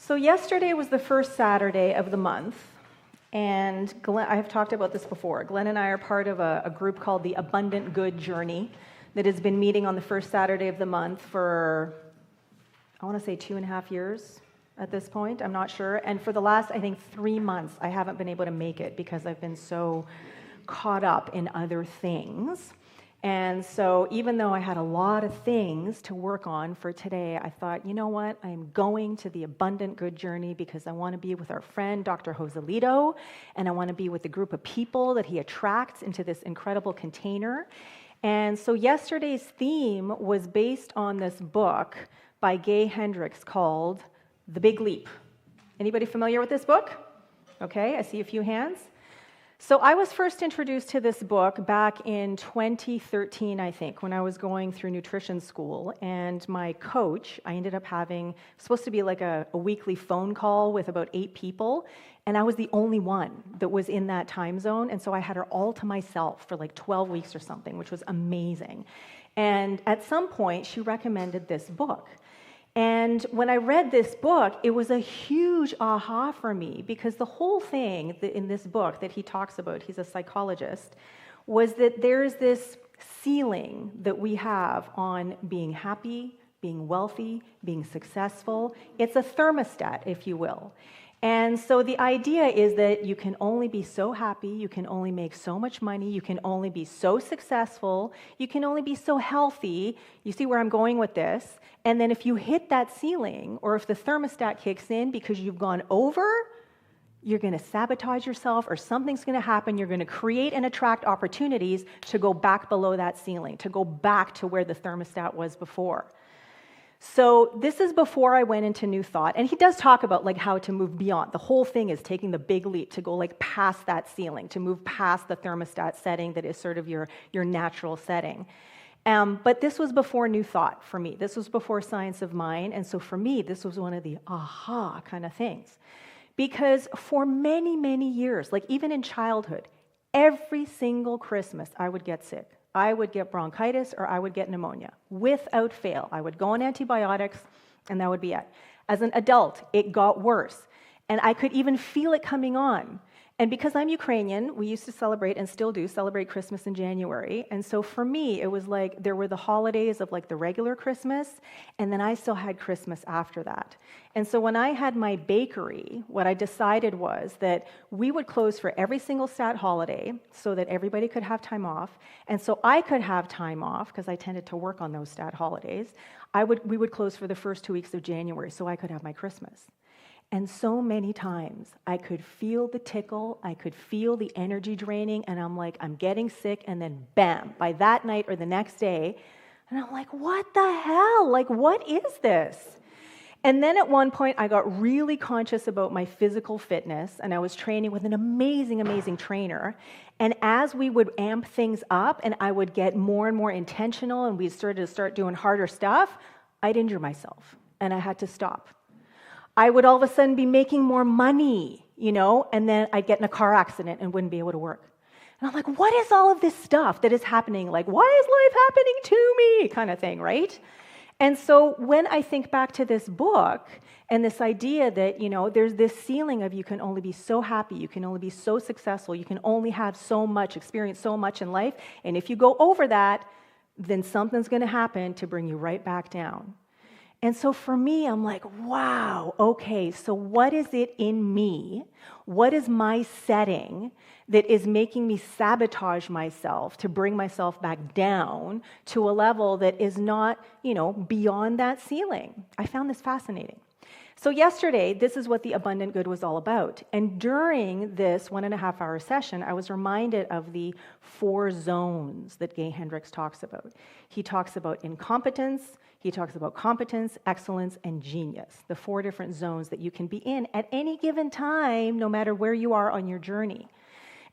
So yesterday was the first Saturday of the month, and I have talked about this before. Glenn and I are part of a group called the Abundant Good Journey that has been meeting on the first Saturday of the month for, I want to say 2.5 years at this point, I'm not sure. And for the last, I think, 3 months, I haven't been able to make it because I've been so caught up in other things. And so even though I had a lot of things to work on for today, I thought, you know what, I'm going to the Abundant Good Journey because I want to be with our friend, Dr. Joselito, and I want to be with the group of people that he attracts into this incredible container. And so yesterday's theme was based on this book by Gay Hendricks called The Big Leap. Anybody familiar with this book? Okay, I see a few hands. So I was first introduced to this book back in 2013, I think, when I was going through nutrition school. And my coach, I ended up having, supposed to be like a weekly phone call with about 8 people. And I was the only one that was in that time zone. And so I had her all to myself for like 12 weeks or something, which was amazing. And at some point, she recommended this book. And when I read this book, it was a huge aha for me because the whole thing in this book that he talks about, he's a psychologist, was that there's this ceiling that we have on being happy, being wealthy, being successful. It's a thermostat, if you will. And so the idea is that you can only be so happy, you can only make so much money, you can only be so successful, you can only be so healthy. You see where I'm going with this? And then if you hit that ceiling, or if the thermostat kicks in because you've gone over, you're going to sabotage yourself, or something's going to happen. You're going to create and attract opportunities to go back below that ceiling, to go back to where the thermostat was before. So this is before I went into New Thought, and he does talk about like how to move beyond. The whole thing is taking the big leap to go like past that ceiling, to move past the thermostat setting that is sort of your natural setting. But this was before New Thought for me. This was before Science of Mind, and so for me, this was one of the aha kind of things. Because for many, many years, like even in childhood, every single Christmas I would get sick. I would get bronchitis or I would get pneumonia. Without fail, I would go on antibiotics and that would be it. As an adult, it got worse. And I could even feel it coming on. And because I'm Ukrainian, we used to celebrate and still do celebrate Christmas in January. And so for me, it was like there were the holidays of like the regular Christmas, and then I still had Christmas after that. And so when I had my bakery, what I decided was that we would close for every single stat holiday so that everybody could have time off. And so I could have time off because I tended to work on those stat holidays. We would close for the first 2 weeks of January so I could have my Christmas. And so many times I could feel the tickle, I could feel the energy draining, and I'm like, I'm getting sick, and then bam, by that night or the next day, and I'm like, what the hell? Like, what is this? And then at one point, I got really conscious about my physical fitness, and I was training with an amazing, amazing trainer. And as we would amp things up, and I would get more and more intentional, and we started to start doing harder stuff, I'd injure myself, and I had to stop. I would all of a sudden be making more money, and then I'd get in a car accident and wouldn't be able to work. And I'm like, what is all of this stuff that is happening? Like, why is life happening to me? Kind of thing, right? And so when I think back to this book and this idea that, there's this ceiling of you can only be so happy, you can only be so successful, you can only have so much, experience so much in life, and if you go over that, then something's going to happen to bring you right back down. And so for me, I'm like, wow, okay, so what is it in me? What is my setting that is making me sabotage myself to bring myself back down to a level that is not, beyond that ceiling? I found this fascinating. So yesterday, this is what the Abundant Good was all about. And during this 1.5-hour session, I was reminded of the 4 zones that Gay Hendricks talks about. He talks about incompetence, he talks about competence, excellence, and genius, the 4 different zones that you can be in at any given time, no matter where you are on your journey.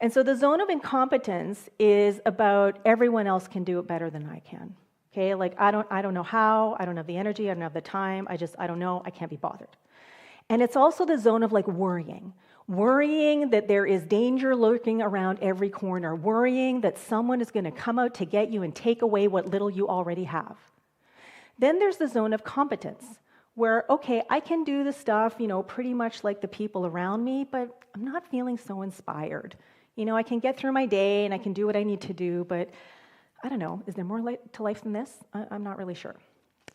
And so the zone of incompetence is about everyone else can do it better than I can. Okay, like I don't know how, I don't have the energy, I don't have the time, I don't know, I can't be bothered. And it's also the zone of like worrying that there is danger lurking around every corner, worrying that someone is going to come out to get you and take away what little you already have. Then there's the zone of competence, where, okay, I can do the stuff, pretty much like the people around me, but I'm not feeling so inspired. I can get through my day and I can do what I need to do, but I don't know, is there more to life than this? I'm not really sure.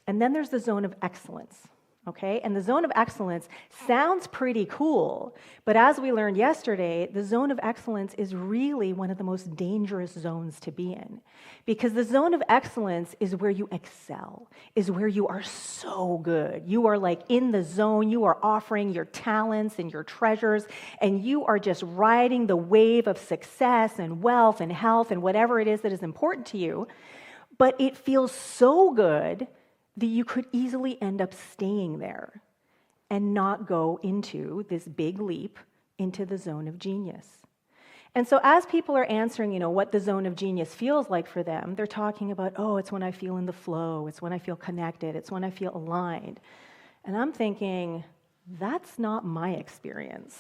And then there's the zone of excellence. Okay, and the zone of excellence sounds pretty cool, but as we learned yesterday, the zone of excellence is really one of the most dangerous zones to be in, because the zone of excellence is where you excel, is where you are so good. You are like in the zone, you are offering your talents and your treasures, and you are just riding the wave of success and wealth and health and whatever it is that is important to you, but it feels so good that you could easily end up staying there and not go into this big leap into the zone of genius. And so as people are answering, what the zone of genius feels like for them, they're talking about, oh, it's when I feel in the flow, it's when I feel connected, it's when I feel aligned. And I'm thinking, that's not my experience.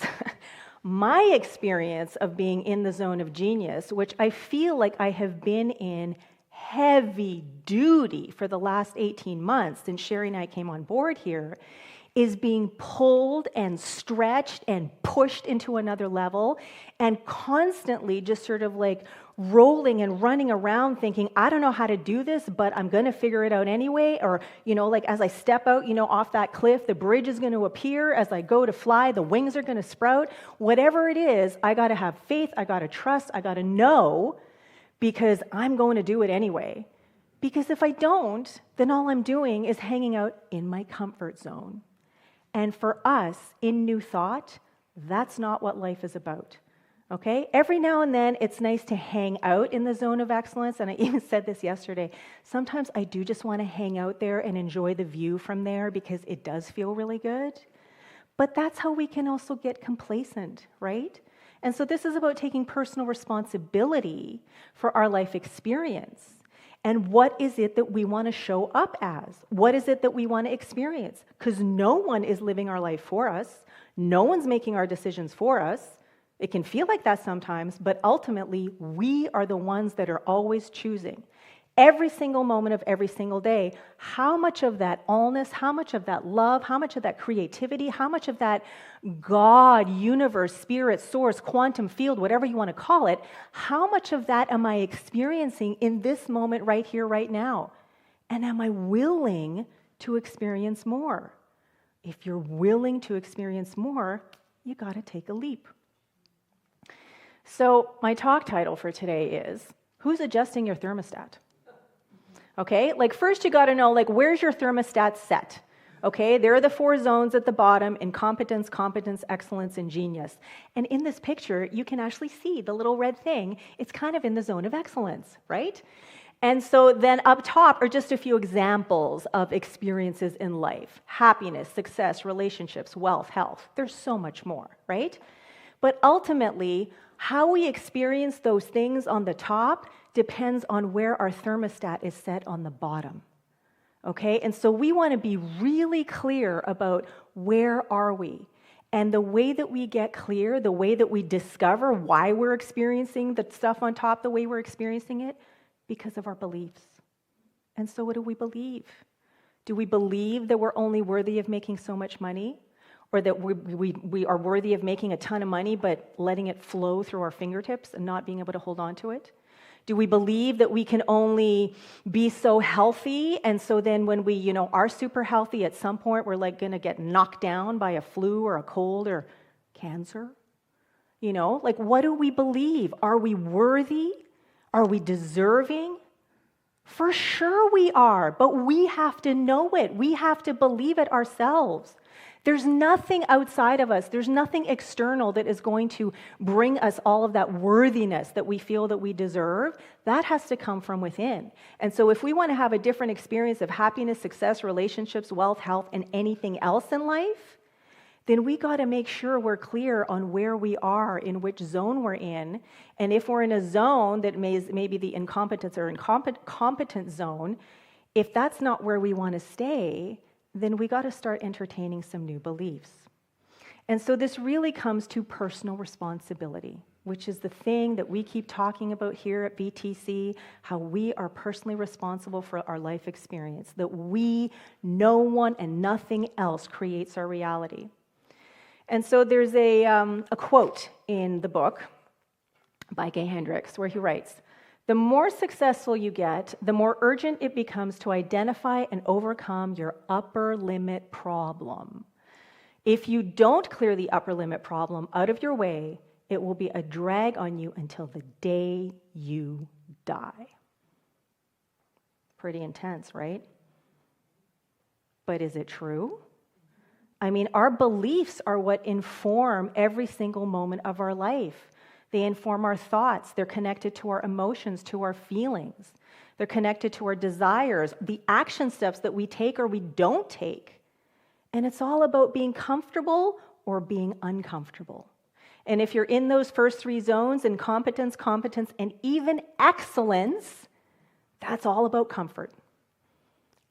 My experience of being in the zone of genius, which I feel like I have been in heavy duty for the last 18 months since Sherry and I came on board here, is being pulled and stretched and pushed into another level and constantly just sort of like rolling and running around thinking, I don't know how to do this, but I'm going to figure it out anyway. Or, like as I step out, off that cliff, the bridge is going to appear. As I go to fly, the wings are going to sprout. Whatever it is, I got to have faith. I got to trust. I got to know, because I'm going to do it anyway. Because if I don't, then all I'm doing is hanging out in my comfort zone. And for us, in New Thought, that's not what life is about. Okay? Every now and then, it's nice to hang out in the zone of excellence. And I even said this yesterday. Sometimes I do just want to hang out there and enjoy the view from there because it does feel really good. But that's how we can also get complacent, right? And so this is about taking personal responsibility for our life experience. And what is it that we want to show up as? What is it that we want to experience? Because no one is living our life for us. No one's making our decisions for us. It can feel like that sometimes, but ultimately, we are the ones that are always choosing. Every single moment of every single day, how much of that allness, how much of that love, how much of that creativity, how much of that God, universe, spirit, source, quantum field, whatever you want to call it, how much of that am I experiencing in this moment right here, right now? And am I willing to experience more? If you're willing to experience more, you got to take a leap. So my talk title for today is, who's adjusting your thermostat? Okay, first you got to know, where's your thermostat set? Okay, there are the 4 zones at the bottom: incompetence, competence, excellence, and genius. And in this picture, you can actually see the little red thing. It's kind of in the zone of excellence, right? And so then up top are just a few examples of experiences in life: happiness, success, relationships, wealth, health. There's so much more, right? But ultimately, how we experience those things on the top depends on where our thermostat is set on the bottom. Okay? And so we want to be really clear about where are we. And the way that we get clear, the way that we discover why we're experiencing the stuff on top the way we're experiencing it, because of our beliefs. And so what do we believe? Do we believe that we're only worthy of making so much money? Or that we are worthy of making a ton of money but letting it flow through our fingertips and not being able to hold on to it? Do we believe that we can only be so healthy, and so then when we, are super healthy, at some point we're going to get knocked down by a flu or a cold or cancer? What do we believe? Are we worthy? Are we deserving? For sure we are, but we have to know it. We have to believe it ourselves. There's nothing outside of us. There's nothing external that is going to bring us all of that worthiness that we feel that we deserve. That has to come from within. And so if we want to have a different experience of happiness, success, relationships, wealth, health, and anything else in life, then we got to make sure we're clear on where we are, in which zone we're in. And if we're in a zone that may be the incompetence or competent zone, if that's not where we want to stay, then we got to start entertaining some new beliefs. And so this really comes to personal responsibility. which is the thing that we keep talking about here at VTC, how we are personally responsible for our life experience, that no one and nothing else creates our reality. And so there's a quote in the book by Gay Hendricks where he writes, "The more successful you get, the more urgent it becomes to identify and overcome your upper limit problem. If you don't clear the upper limit problem out of your way, it will be a drag on you until the day you die." Pretty intense, right? But is it true? I mean, our beliefs are what inform every single moment of our life. They inform our thoughts. They're connected to our emotions, to our feelings. They're connected to our desires, the action steps that we take or we don't take. And it's all about being comfortable or being uncomfortable. And if you're in those first three zones, in competence, and even excellence, that's all about comfort.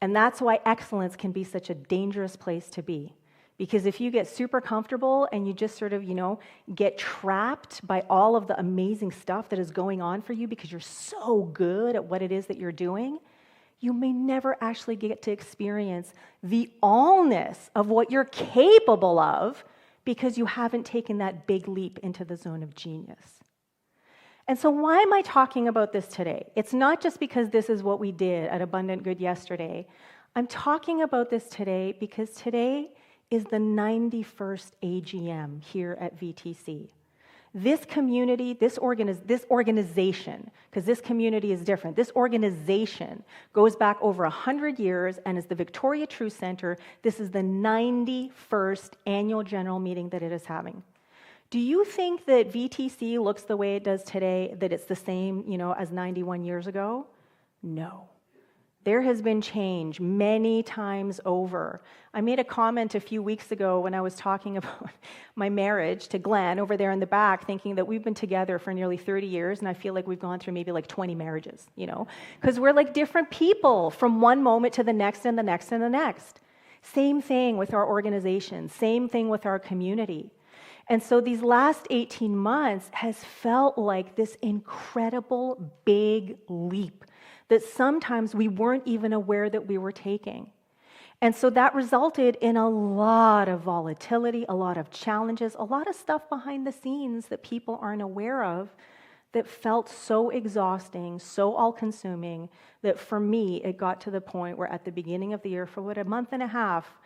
And that's why excellence can be such a dangerous place to be. Because if you get super comfortable and you just sort of, get trapped by all of the amazing stuff that is going on for you because you're so good at what it is that you're doing, you may never actually get to experience the allness of what you're capable of because you haven't taken that big leap into the zone of genius. And so why am I talking about this today? It's not just because this is what we did at Abundant Good yesterday. I'm talking about this today because today is the 91st AGM here at VTC. This community, this organization, because this community is different, this organization goes back over 100 years and is the Victoria True Center. This is the 91st annual general meeting that it is having. Do you think that VTC looks the way it does today, that it's the same, as 91 years ago? No. There has been change many times over. I made a comment a few weeks ago when I was talking about my marriage to Glenn over there in the back, thinking that we've been together for nearly 30 years, and I feel like we've gone through maybe like 20 marriages, because we're like different people from one moment to the next and the next and the next. Same thing with our organization, same thing with our community. And so these last 18 months has felt like this incredible big leap that sometimes we weren't even aware that we were taking. And so that resulted in a lot of volatility, a lot of challenges, a lot of stuff behind the scenes that people aren't aware of that felt so exhausting, so all-consuming, that for me, it got to the point where at the beginning of the year, for a month and a half,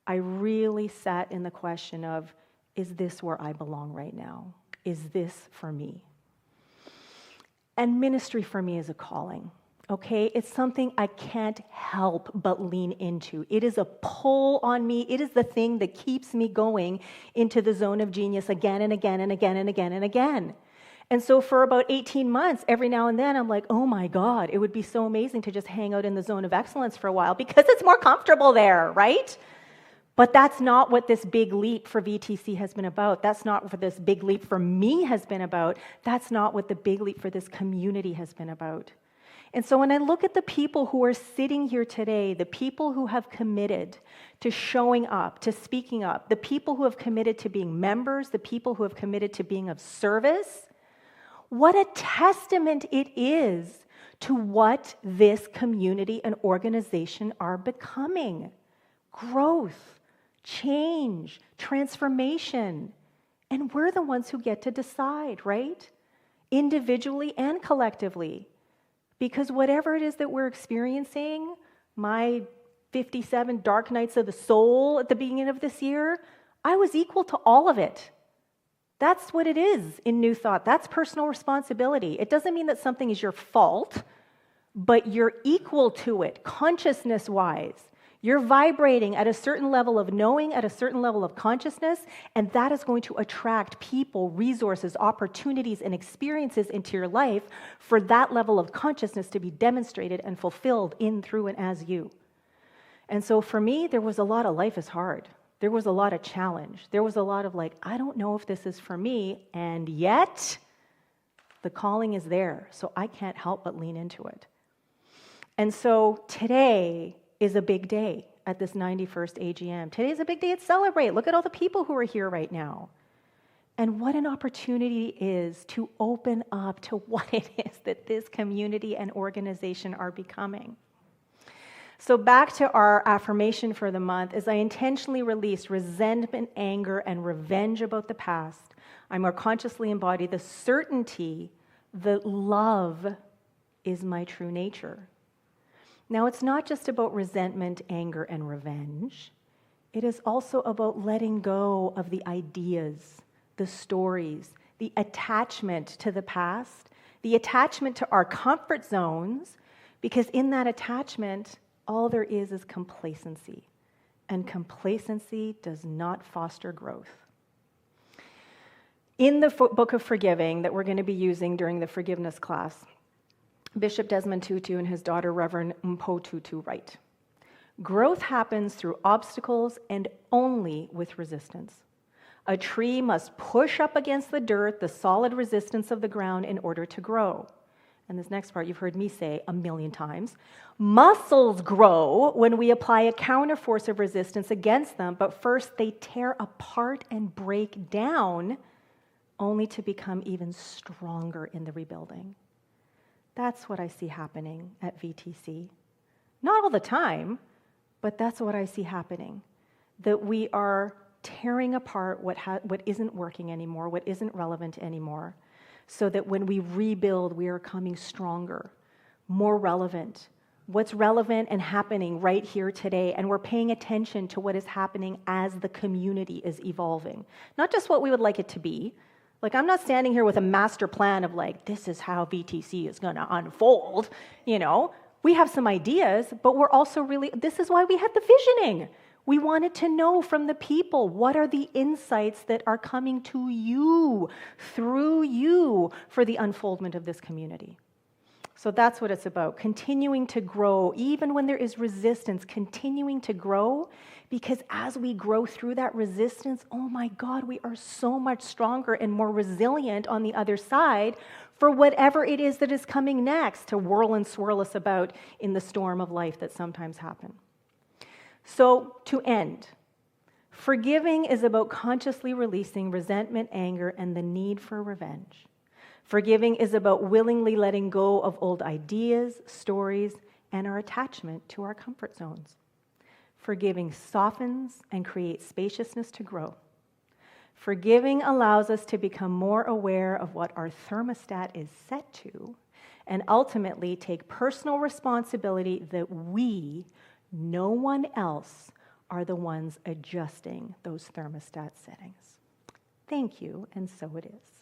I really sat in the question of, is this where I belong right now? Is this for me? And ministry for me is a calling. Okay, it's something I can't help but lean into. It is a pull on me. It is the thing that keeps me going into the zone of genius again and again and again and again and again. And so for about 18 months, every now and then, I'm like, oh my God, it would be so amazing to just hang out in the zone of excellence for a while because it's more comfortable there, right? But that's not what this big leap for VTC has been about. That's not what this big leap for me has been about. That's not what the big leap for this community has been about. And so when I look at the people who are sitting here today, the people who have committed to showing up, to speaking up, the people who have committed to being members, the people who have committed to being of service, what a testament it is to what this community and organization are becoming. Growth, change, transformation. And we're the ones who get to decide, right? Individually and collectively. Because whatever it is that we're experiencing, my 57 dark nights of the soul at the beginning of this year, I was equal to all of it. That's what it is in New Thought. That's personal responsibility. It doesn't mean that something is your fault, but you're equal to it, consciousness-wise. You're vibrating at a certain level of knowing, at a certain level of consciousness, and that is going to attract people, resources, opportunities, and experiences into your life for that level of consciousness to be demonstrated and fulfilled in, through, and as you. And so for me, there was a lot of life is hard. There was a lot of challenge. There was a lot of like, I don't know if this is for me, and yet the calling is there, so I can't help but lean into it. And so today is a big day at this 91st AGM. Today is a big day to celebrate. Look at all the people who are here right now. And what an opportunity it is to open up to what it is that this community and organization are becoming. So back to our affirmation for the month, as I intentionally release resentment, anger, and revenge about the past, I more consciously embody the certainty that love is my true nature. Now, it's not just about resentment, anger, and revenge. It is also about letting go of the ideas, the stories, the attachment to the past, the attachment to our comfort zones, because in that attachment, all there is complacency. And complacency does not foster growth. In the book of Forgiving that we're going to be using during the forgiveness class, Bishop Desmond Tutu and his daughter Reverend Mpo Tutu write, "Growth happens through obstacles and only with resistance. A tree must push up against the dirt, the solid resistance of the ground, in order to grow." And this next part you've heard me say a million times. "Muscles grow when we apply a counterforce of resistance against them, but first they tear apart and break down, only to become even stronger in the rebuilding." That's what I see happening at VTC. Not all the time, but that's what I see happening. That we are tearing apart what isn't working anymore, what isn't relevant anymore, so that when we rebuild, we are coming stronger, more relevant. What's relevant and happening right here today, and we're paying attention to what is happening as the community is evolving. Not just what we would like it to be. Like, I'm not standing here with a master plan of like, this is how VTC is going to unfold, We have some ideas, but we're also this is why we had the visioning. We wanted to know from the people, what are the insights that are coming to you, through you, for the unfoldment of this community. So that's what it's about, continuing to grow, even when there is resistance, continuing to grow, because as we grow through that resistance, oh my God, we are so much stronger and more resilient on the other side for whatever it is that is coming next to whirl and swirl us about in the storm of life that sometimes happen. So to end, forgiving is about consciously releasing resentment, anger, and the need for revenge. Forgiving is about willingly letting go of old ideas, stories, and our attachment to our comfort zones. Forgiving softens and creates spaciousness to grow. Forgiving allows us to become more aware of what our thermostat is set to, and ultimately take personal responsibility that we, no one else, are the ones adjusting those thermostat settings. Thank you, and so it is.